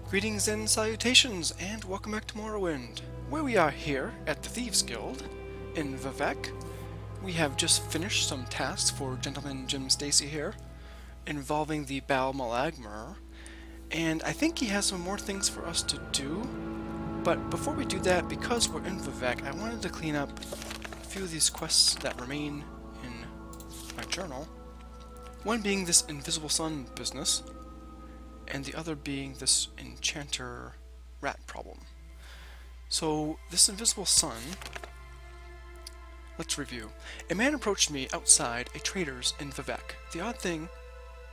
Greetings and salutations, and welcome back to Morrowind, where we are here at the Thieves Guild in Vivec. We have just finished some tasks for Gentleman Jim Stacy here, involving the Bal Malagmer, and I think he has some more things for us to do. But before we do that, because we're in Vivec, I wanted to clean up a few of these quests that remain in my journal. One being this Invisible Sun business, and the other being this enchanter rat problem. So, this Invisible Sun, let's review. A man approached me outside a trader's in Vivec. The odd thing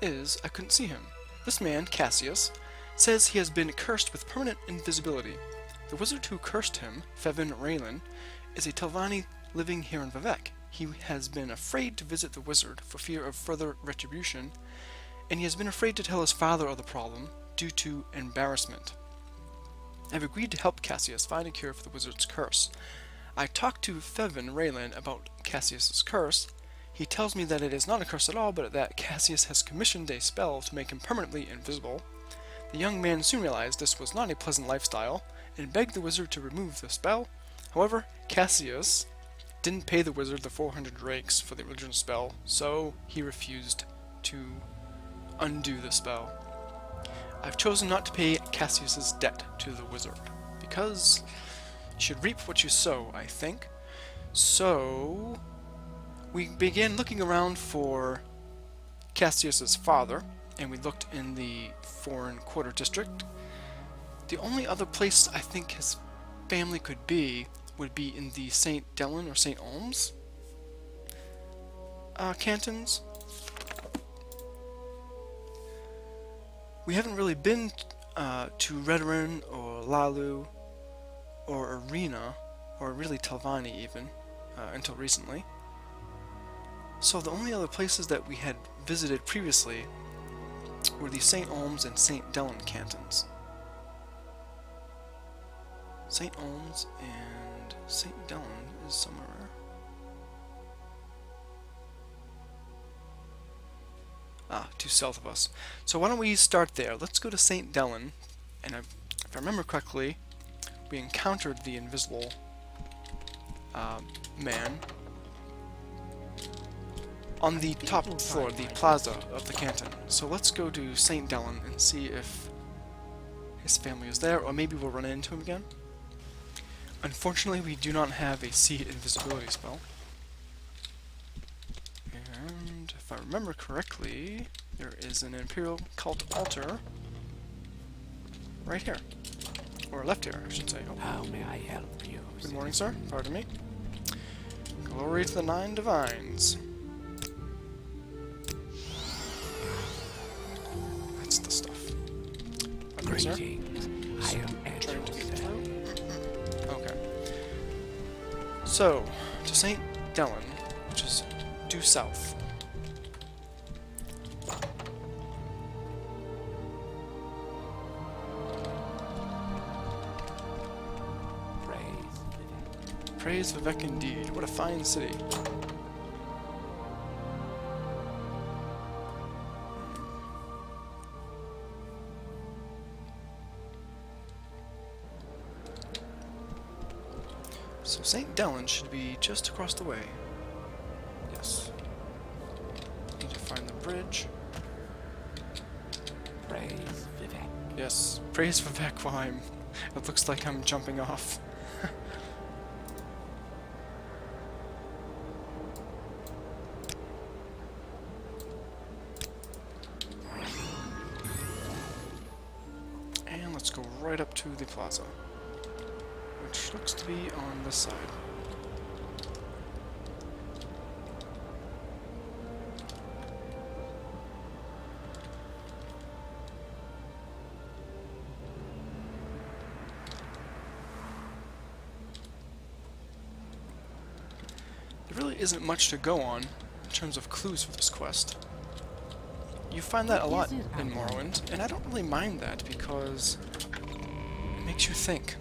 is, I couldn't see him. This man, Cassius, says he has been cursed with permanent invisibility. The wizard who cursed him, Fevin Raylan, is a Telvanni living here in Vivec. He has been afraid to visit the wizard for fear of further retribution, and he has been afraid to tell his father of the problem due to embarrassment. I've agreed to help Cassius find a cure for the wizard's curse. I talked to Fevin Raylan about Cassius's curse. He tells me that it is not a curse at all, but that Cassius has commissioned a spell to make him permanently invisible. The young man soon realized this was not a pleasant lifestyle, and begged the wizard to remove the spell. However, Cassius didn't pay the wizard the 400 drakes for the original spell, so he refused to undo the spell. I've chosen not to pay Cassius's debt to the wizard, because you should reap what you sow, I think. So, we began looking around for Cassius's father, and we looked in the Foreign Quarter District. The only other place I think his family could be would be in the St. Dellen or St. Olms cantons. We haven't really been to Redoran or Lalu or Arena, or really Telvanni even, until recently. So the only other places that we had visited previously were the St. Olms and St. Dellen cantons. St. Olms and St. Dellen is somewhere. To south of us. So why don't we start there? Let's go to St. Dellen, and if I remember correctly, we encountered the invisible man on the top floor, the plaza of the canton. So let's go to St. Dellen and see if his family is there, or maybe we'll run into him again. Unfortunately, we do not have a seed invisibility spell. And if I remember correctly, there is an Imperial Cult altar right here. Or left here, I should say. Oh. How may I help you? Good morning, sir. Pardon me. Glory to the Nine Divines. That's the stuff. Okay, sir. I am Okay. So, to St. Dellen, which is due south. Praise Vivec indeed. What a fine city. So St. Dellen should be just across the way. Yes. Need to find the bridge. Praise Vivec. Yes. Praise Vivec while I'm... It looks like I'm jumping off. And let's go right up to the plaza, which looks to be on this side. There really isn't much to go on in terms of clues for this quest. You find that a lot in Morrowind, and I don't really mind that because it makes you think.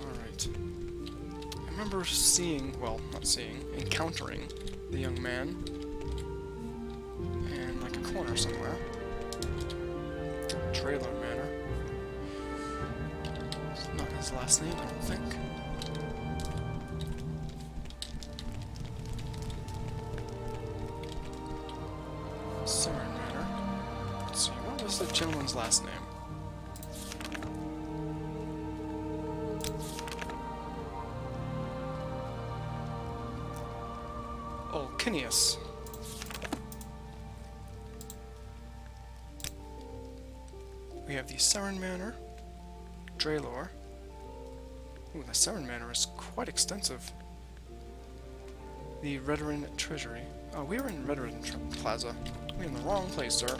Alright. I remember seeing, well, not seeing, encountering the young man in like a corner somewhere. Trailer Manor. It's not his last name, I don't think. Siren Manor. Let's see, what was the gentleman's last name? Alchemist. We have the Siren Manor, Draelor. Ooh, the Siren Manor is quite extensive. The Redoran Treasury. Oh, we are in Redoran Plaza. We're in the wrong place, sir.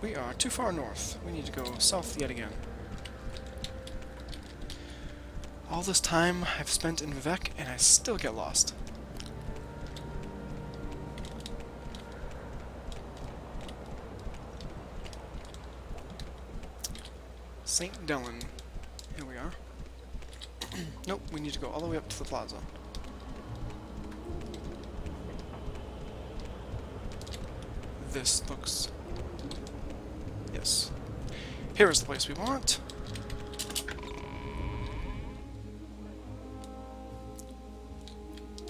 We are too far north. We need to go south yet again. All this time I've spent in Vivec, and I still get lost. St. Dellen. Here we are. Nope, we need to go all the way up to the plaza. This looks... Yes. Here is the place we want.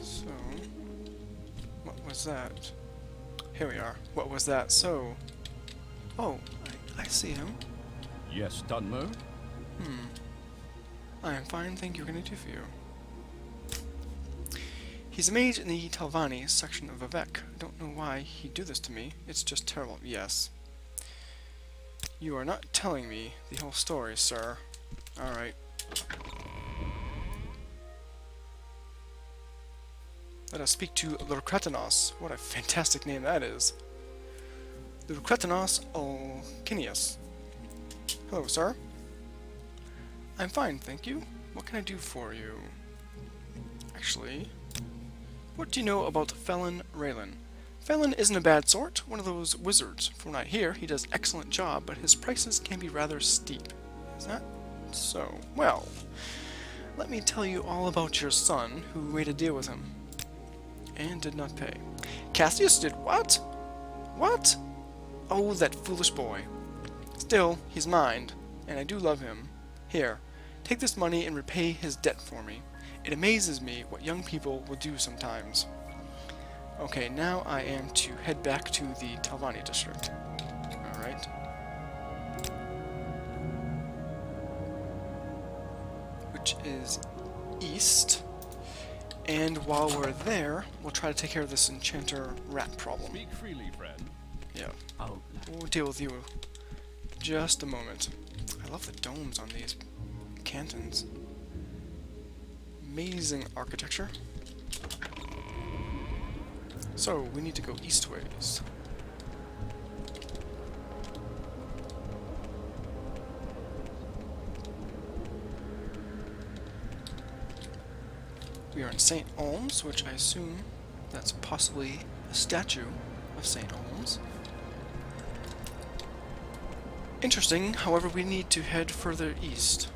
So... What was that? Here we are. What was that? So... Oh, I see him. Yes, Dunmo? I am fine, thank you. What can I do for you? He's a mage in the Talvani section of Vivec. I don't know why he'd do this to me. It's just terrible. Yes. You are not telling me the whole story, sir. Alright. Let us speak to Lurkretinos. What a fantastic name that is. Lurkretinos Alchemist. Hello, sir. I'm fine, thank you. What can I do for you? Actually, what do you know about Felon Raylan? Felon isn't a bad sort, one of those wizards. From what I hear, he does an excellent job, but his prices can be rather steep. Is that so? Well, let me tell you all about your son, who made a deal with him, and did not pay. Cassius did what? What? Oh, that foolish boy. Still, he's mine, and I do love him. Here, take this money and repay his debt for me. It amazes me what young people will do sometimes. Okay, now I am to head back to the Talvani district. Alright. Which is east. And while we're there, we'll try to take care of this enchanter rat problem. Speak freely, friend. Yeah. Oh, We'll deal with you in just a moment. I love the domes on these cantons. Amazing architecture. So, we need to go eastways. We are in St. Olms, which I assume that's possibly a statue of St. Olms. Interesting, however, we need to head further east.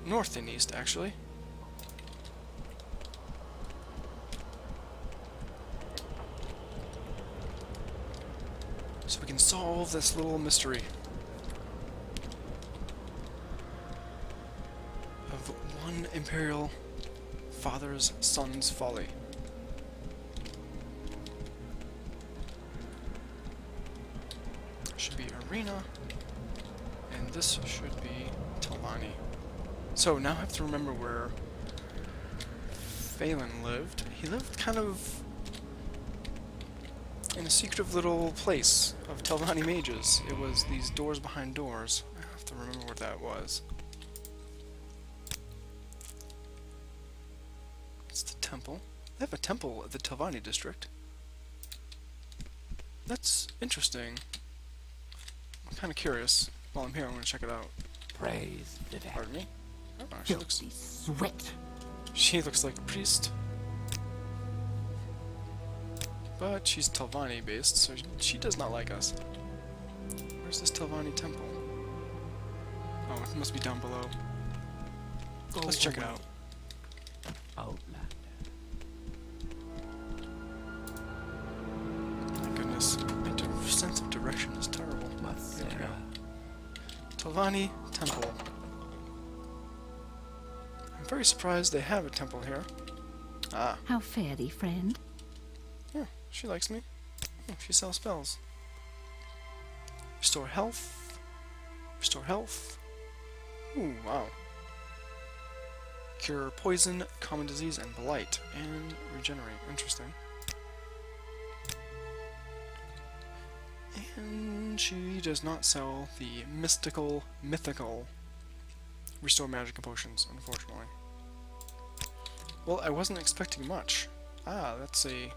North and east, actually. So we can solve this little mystery of one imperial father's son's folly. Should be Arena, and this should be Talvani. So now I have to remember where Phelan lived. He lived kind of in a secretive little place of Talvani mages. It was these doors behind doors. I have to remember where that was. It's the temple. They have a temple at the Talvani district. That's interesting. I'm kind of curious. While I'm here, I'm going to check it out. praise Vivek. Pardon me? Oh, she looks... Filthy sweat. She looks like a priest. But she's Talvani based, so she does not like us. Where's this Talvani temple? Oh, it must be down below. Let's check it out. Outlander. My goodness, my sense of direction is terrible. Here we go. Telvanni Temple. I'm very surprised they have a temple here. Ah, How fare thee, friend? yeah, she likes me. Yeah, she sells spells. Restore health. Restore health. Ooh, wow. Cure poison, common disease, and blight. And regenerate. Interesting. And she does not sell the mythical restore magic and potions, unfortunately. Well, I wasn't expecting much. Ah, that's a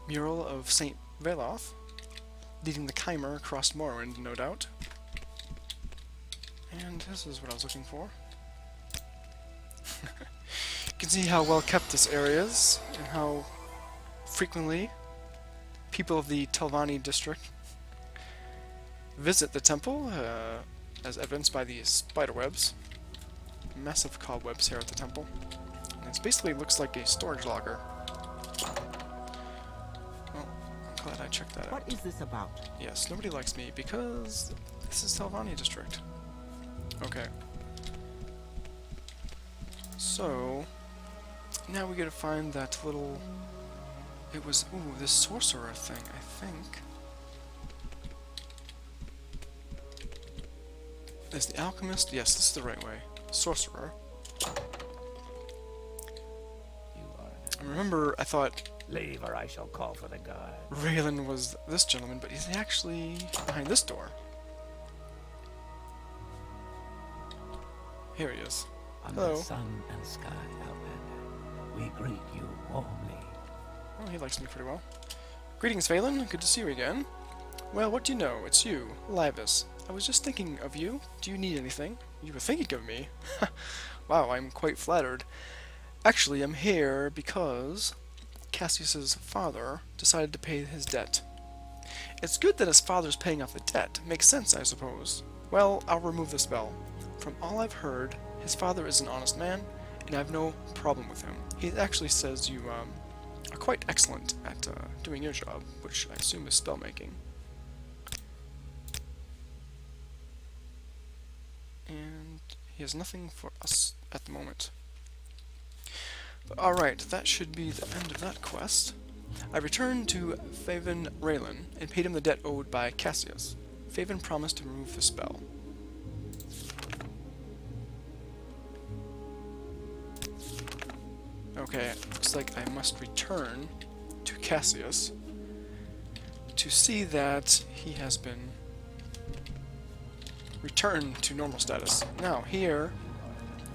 mural of Saint Veloth, leading the Chimer across Morrowind, no doubt. And this is what I was looking for. You can see how well kept this area is, and how frequently people of the Telvanni district visit the temple, as evidenced by these spiderwebs. Massive cobwebs here at the temple. And it basically looks like a storage locker. Well, I'm glad I checked that out. What is this about? Yes, nobody likes me because this is Telvanni district. Okay. So, now we gotta find that little... It was, ooh, this sorcerer thing, I think. Is the Alchemist? Yes, this is the right way. Sorcerer. You are I remember I thought leave, or I shall call for the guard. Raylan was this gentleman, but he's actually behind this door. Here he is. Under Hello. sun and sky, Outlander, we greet you warmly. Well, he likes me pretty well. Greetings, Phelan. Good to see you again. Well, what do you know? It's you, Laevus. I was just thinking of you. Do you need anything? You were thinking of me? Wow, I'm quite flattered. Actually, I'm here because Cassius's father decided to pay his debt. It's good that his father's paying off the debt. Makes sense, I suppose. Well, I'll remove the spell. From all I've heard, his father is an honest man, and I have no problem with him. He actually says you are quite excellent at doing your job, which I assume is spellmaking. And he has nothing for us at the moment. But alright, that should be the end of that quest. I returned to Faven Raylan and paid him the debt owed by Cassius. Faven promised to remove the spell. Okay, looks like I must return to Cassius to see that he has been returned to normal status. Now, here,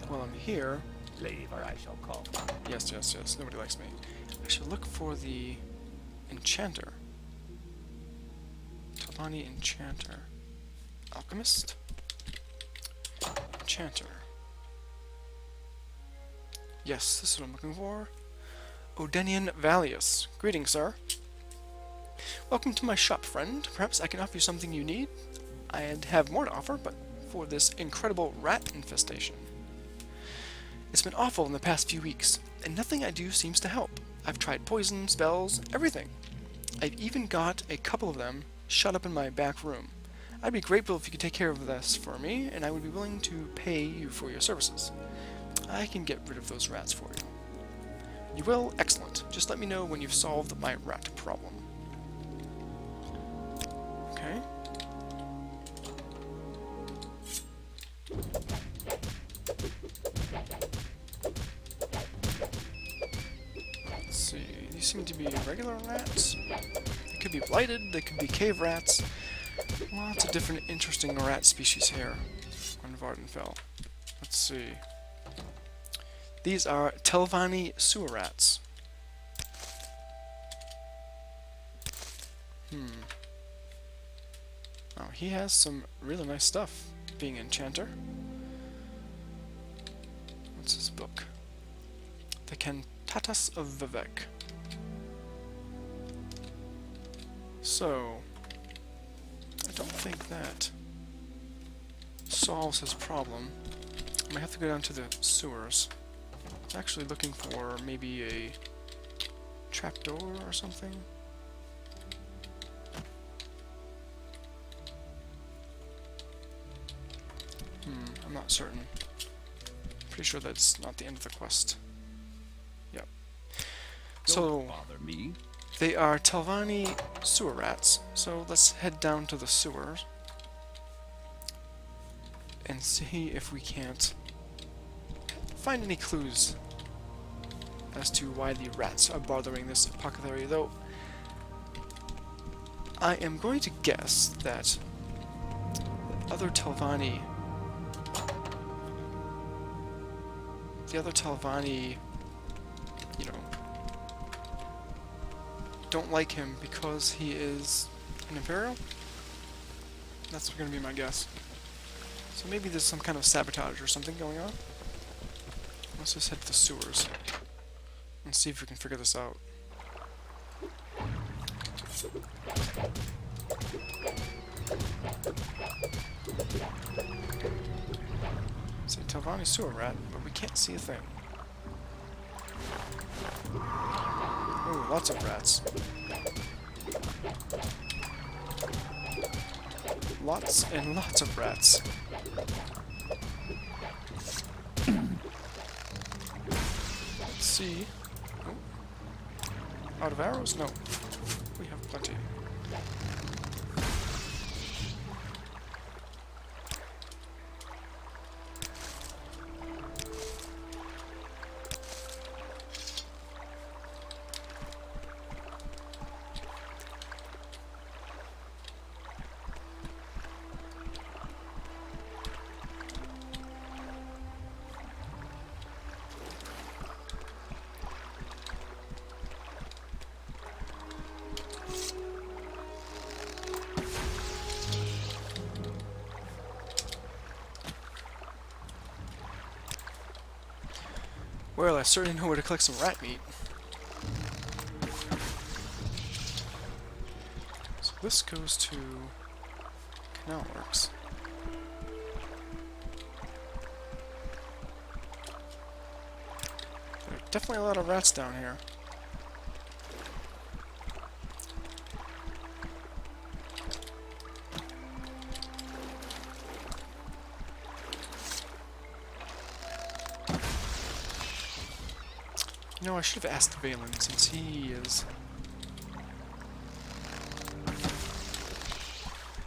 while I'm here, Leave, or I shall call. yes, nobody likes me. I should look for the Enchanter. Telvanni Enchanter. Alchemist? Enchanter. Yes, this is what I'm looking for. Odenian Valius. Greetings, sir. Welcome to my shop, friend. Perhaps I can offer you something you need. I'd have more to offer, but for this incredible rat infestation. It's been awful in the past few weeks, and nothing I do seems to help. I've tried poison, spells, everything. I've even got a couple of them shut up in my back room. I'd be grateful if you could take care of this for me, and I would be willing to pay you for your services. I can get rid of those rats for you. You will? Excellent. Just let me know when you've solved my rat problem. Okay. Let's see. These seem to be regular rats. They could be blighted, they could be cave rats. Lots of different interesting rat species here on Vardenfell. Let's see. These are Telvanni sewer rats. Oh, he has some really nice stuff, being Enchanter. What's his book? The Cantatas of Vivek. So, I don't think that solves his problem. I might have to go down to the sewers. Actually looking for maybe a trapdoor or something. I'm not certain. Pretty sure that's not the end of the quest. Yep. So, Don't bother me. they are Telvanni sewer rats, so let's head down to the sewers and see if we can't find any clues as to why the rats are bothering this apothecary, though I am going to guess that the other Telvanni, you know, don't like him because he is an Imperial? That's going to be my guess. So maybe there's some kind of sabotage or something going on. Let's just head to the sewers and see if we can figure this out. It's a Telvanni sewer rat, but we can't see a thing. Oh, lots of rats. Lots and lots of rats. Let's see. Oh. Out of arrows? No. We have plenty. Well, I certainly know where to collect some rat meat. So this goes to Canal Works. There are definitely a lot of rats down here. You know, I should have asked Valen, since he is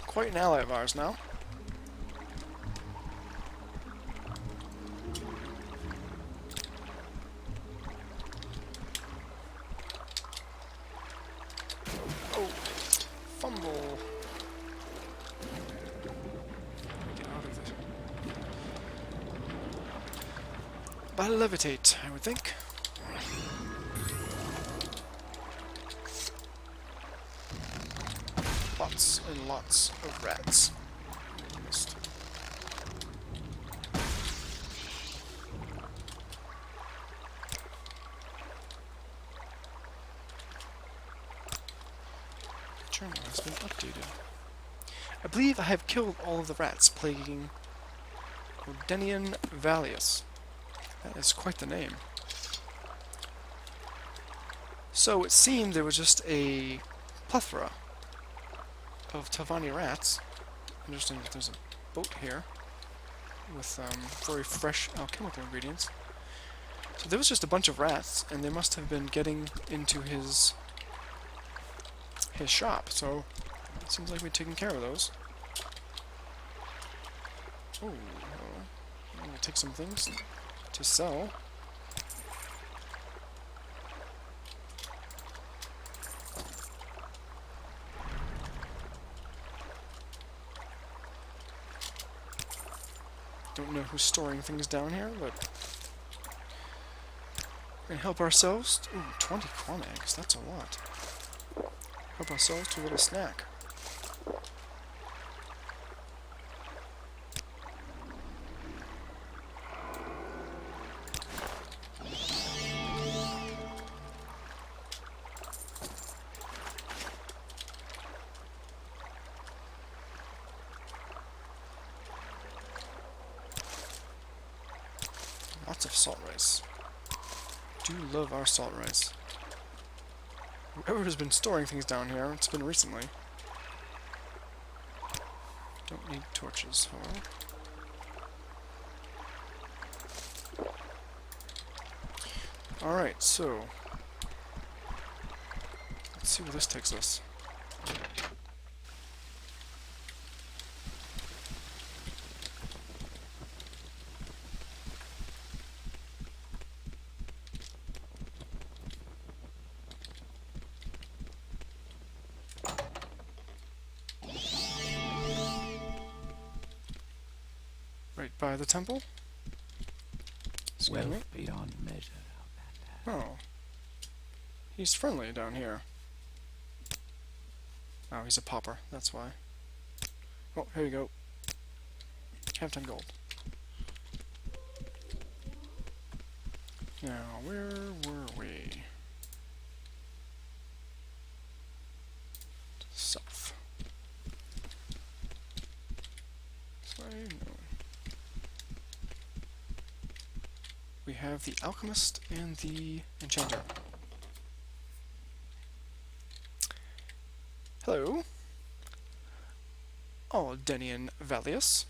quite an ally of ours now. Oh, fumble. Get out of it. But levitate, I would think. Lots and lots of rats. Missed. Journal has been updated. I believe I have killed all of the rats plaguing Odenian Vallius. That is quite the name. So it seemed there was just a plethora of Telvanni rats. Interesting that there's a boat here with very fresh alchemical ingredients. So there was just a bunch of rats, and they must have been getting into his shop. So it seems like we're taking care of those. Oh, I'm gonna take some things to sell. Don't know who's storing things down here, but we're gonna help ourselves. Ooh, 20 corn eggs, that's a lot. Help ourselves to a little snack. Lots of salt rice. do love our salt rice. Whoever has been storing things down here, it's been recently. Don't need torches, however. Alright, so let's see where this takes us. Right by the temple? Excuse me. Wealth beyond measure, Outlander. Oh. He's friendly down here. Oh, he's a pauper, that's why. Oh, here you go. Have 10 gold. Now, where were we? South. This way? No. We have the Alchemist and the Enchanter. Hello. Aldenian Valius.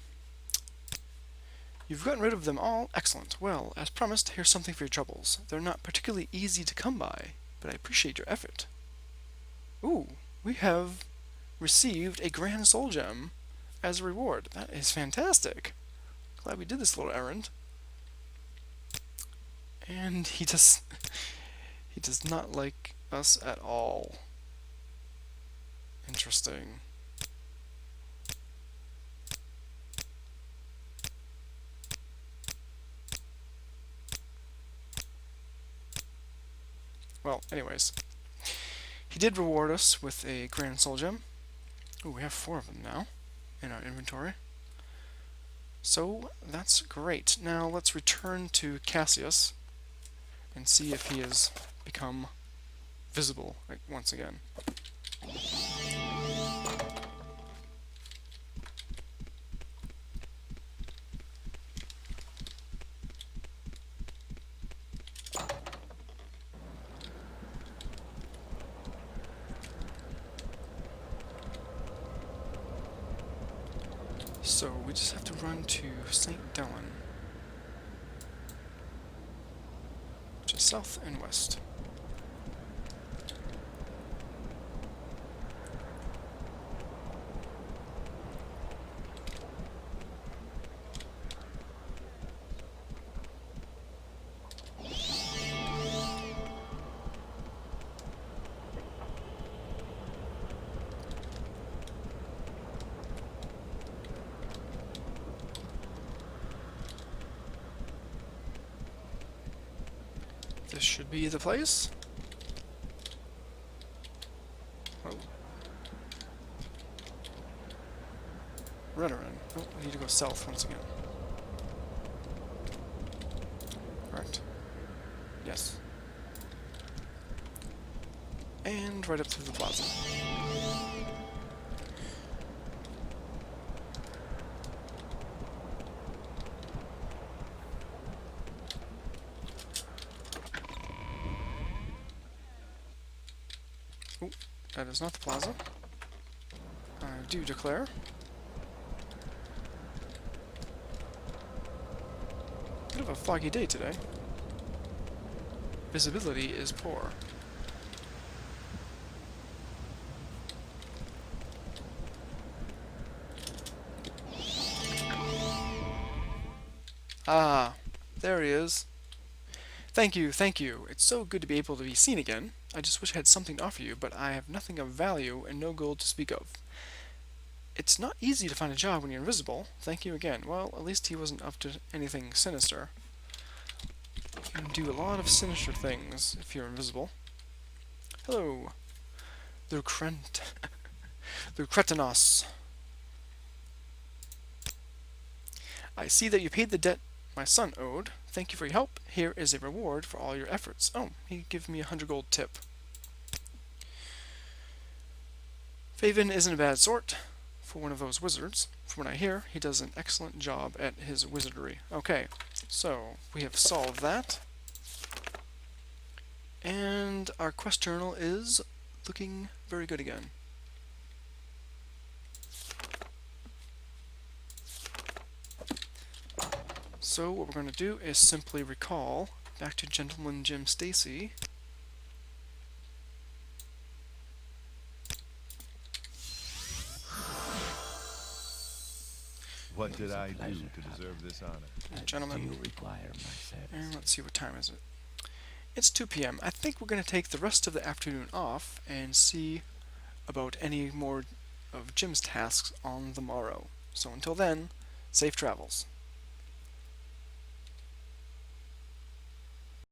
You've gotten rid of them all? Excellent. Well, as promised, here's something for your troubles. They're not particularly easy to come by, but I appreciate your effort. Ooh, we have received a Grand Soul Gem as a reward. That is fantastic. Glad we did this little errand. And he does not like us at all. Interesting. Well, anyways, he did reward us with a Grand Soul Gem. Ooh, we have 4 of them now in our inventory. So, that's great. Now, let's return to Cassius and see if he has become visible once again. So, we just have to run to St. Dellen, which is south and west. This should be the place. Oh. Redarin. Oh, I need to go south once again. Correct. Yes. And right up to the plaza. Oh, that is not the plaza. I do declare. Bit of a foggy day today. Visibility is poor. Ah, there he is. Thank you, thank you. It's so good to be able to be seen again. I just wish I had something to offer you, but I have nothing of value and no gold to speak of. It's not easy to find a job when you're invisible. Thank you again. Well, at least he wasn't up to anything sinister. You can do a lot of sinister things if you're invisible. Hello. The Cretinos. I see that you paid the debt my son owed. Thank you for your help. Here is a reward for all your efforts. Oh, he gave me 100 gold tip. Faven isn't a bad sort for one of those wizards. From what I hear, he does an excellent job at his wizardry. Okay, so we have solved that. And our quest journal is looking very good again. So what we're going to do is simply recall back to Gentleman Jim Stacy. What did I do Pleasure, to deserve this honor? Do Gentlemen, you require my service? and let's see, what time is it? It's 2 p.m. I think we're going to take the rest of the afternoon off and see about any more of Jim's tasks on the morrow. So until then, safe travels.